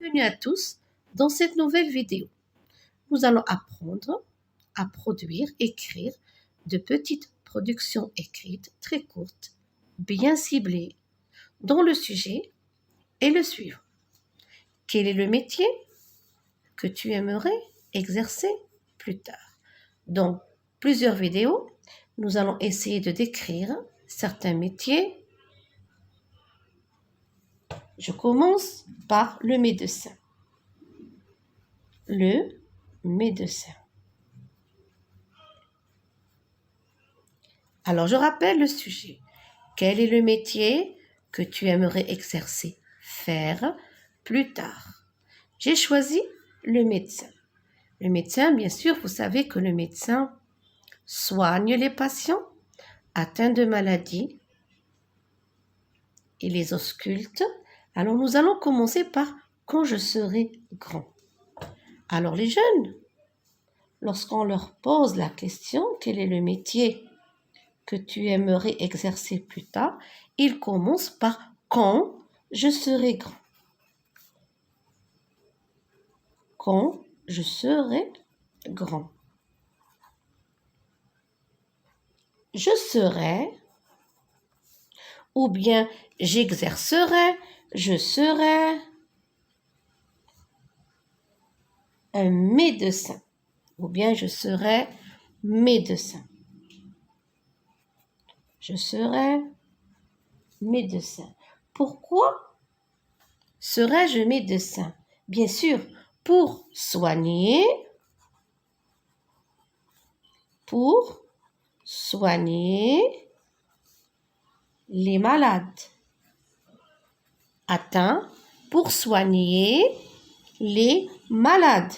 Bienvenue à tous dans cette nouvelle vidéo. Nous allons apprendre à produire, écrire de petites productions écrites très courtes, bien ciblées, dont le sujet est le suivant. Quel est le métier que tu aimerais exercer plus tard? Dans plusieurs vidéos, nous allons essayer de décrire certains métiers. Je commence par le médecin. Le médecin. Alors, je rappelle le sujet. Quel est le métier que tu aimerais exercer, faire plus tard? J'ai choisi le médecin. Le médecin, bien sûr, vous savez que le médecin soigne les patients atteints de maladies et les ausculte. Alors, nous allons commencer par quand je serai grand. Alors, les jeunes, lorsqu'on leur pose la question, quel est le métier que tu aimerais exercer plus tard, ils commencent par quand je serai grand. Quand je serai grand. Je serai, ou bien j'exercerai, je serai un médecin, ou bien je serai médecin. Je serai médecin. Pourquoi serais-je médecin? Bien sûr, pour soigner les malades atteints, pour soigner les malades.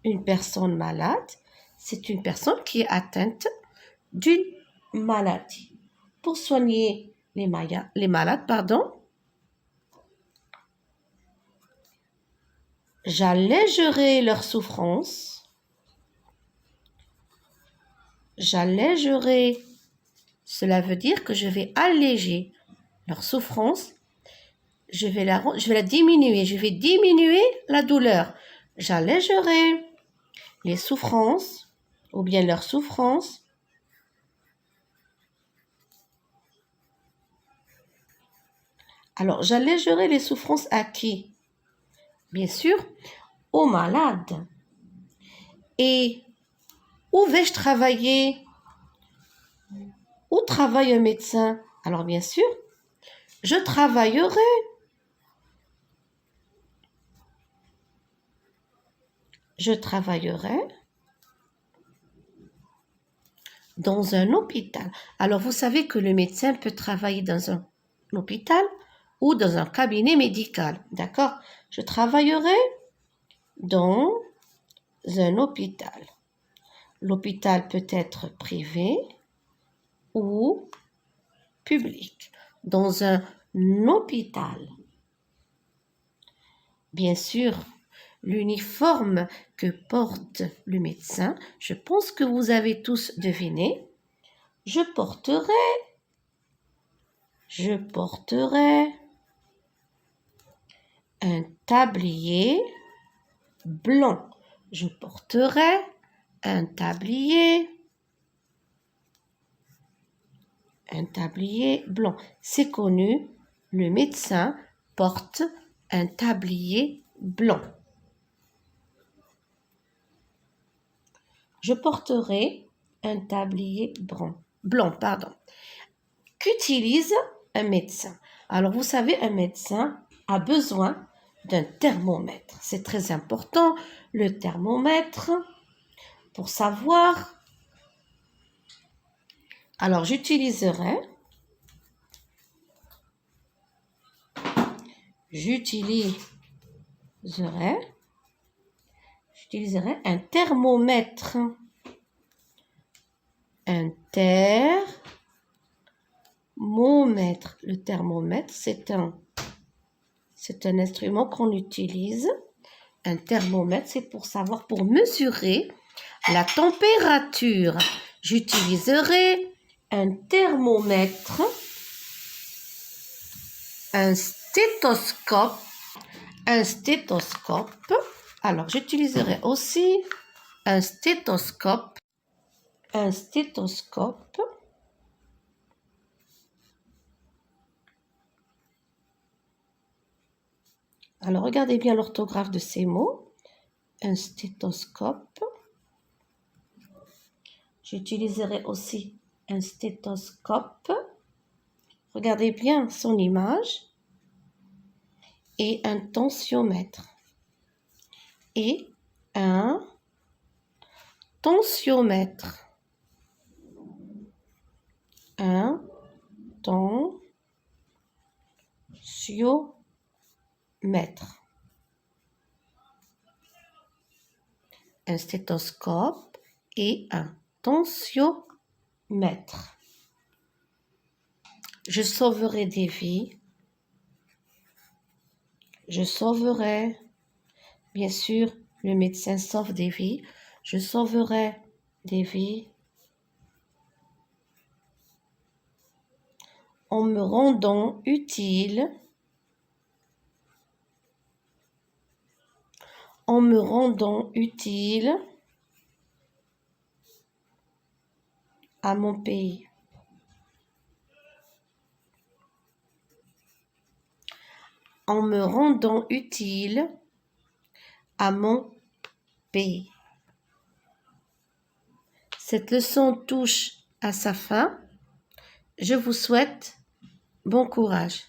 Une personne malade, c'est une personne qui est atteinte d'une maladie. Pour soigner les malades, j'allégerai leur souffrance. J'allégerai, cela veut dire que je vais alléger leur souffrance. Je vais la diminuer. Je vais diminuer la douleur. J'allégerai les souffrances ou bien leur souffrance. Alors, j'allégerai les souffrances à qui? Bien sûr, aux malades. Et où vais-je travailler? Où travaille un médecin? Alors, bien sûr, je travaillerai dans un hôpital. Alors, vous savez que le médecin peut travailler dans un hôpital ou dans un cabinet médical. D'accord? Je travaillerai dans un hôpital. L'hôpital peut être privé ou public. Dans un hôpital. Bien sûr, l'uniforme que porte le médecin, je pense que vous avez tous deviné. Je porterai un tablier blanc. Je porterai un tablier blanc. C'est connu, le médecin porte un tablier blanc. Je porterai un tablier blanc. Qu'utilise un médecin? Alors, vous savez, un médecin a besoin d'un thermomètre. C'est très important, le thermomètre, pour savoir. Alors, j'utiliserai un thermomètre. Un thermomètre. Le thermomètre, c'est un instrument qu'on utilise. Un thermomètre, c'est pour savoir, pour mesurer la température. J'utiliserai un thermomètre un stéthoscope. Un stéthoscope. Alors, j'utiliserai aussi un stéthoscope. Un stéthoscope. Alors, regardez bien l'orthographe de ces mots. Un stéthoscope. J'utiliserai aussi un stéthoscope. Regardez bien son image. Et un tensiomètre. Et un tensiomètre. Un tensiomètre. Un stéthoscope et un tensiomètre. Je sauverai des vies. Je sauverai, bien sûr, le médecin sauve des vies. Je sauverai des vies en me rendant utile. En me rendant utile à mon pays. En me rendant utile à mon pays. Cette leçon touche à sa fin. Je vous souhaite bon courage.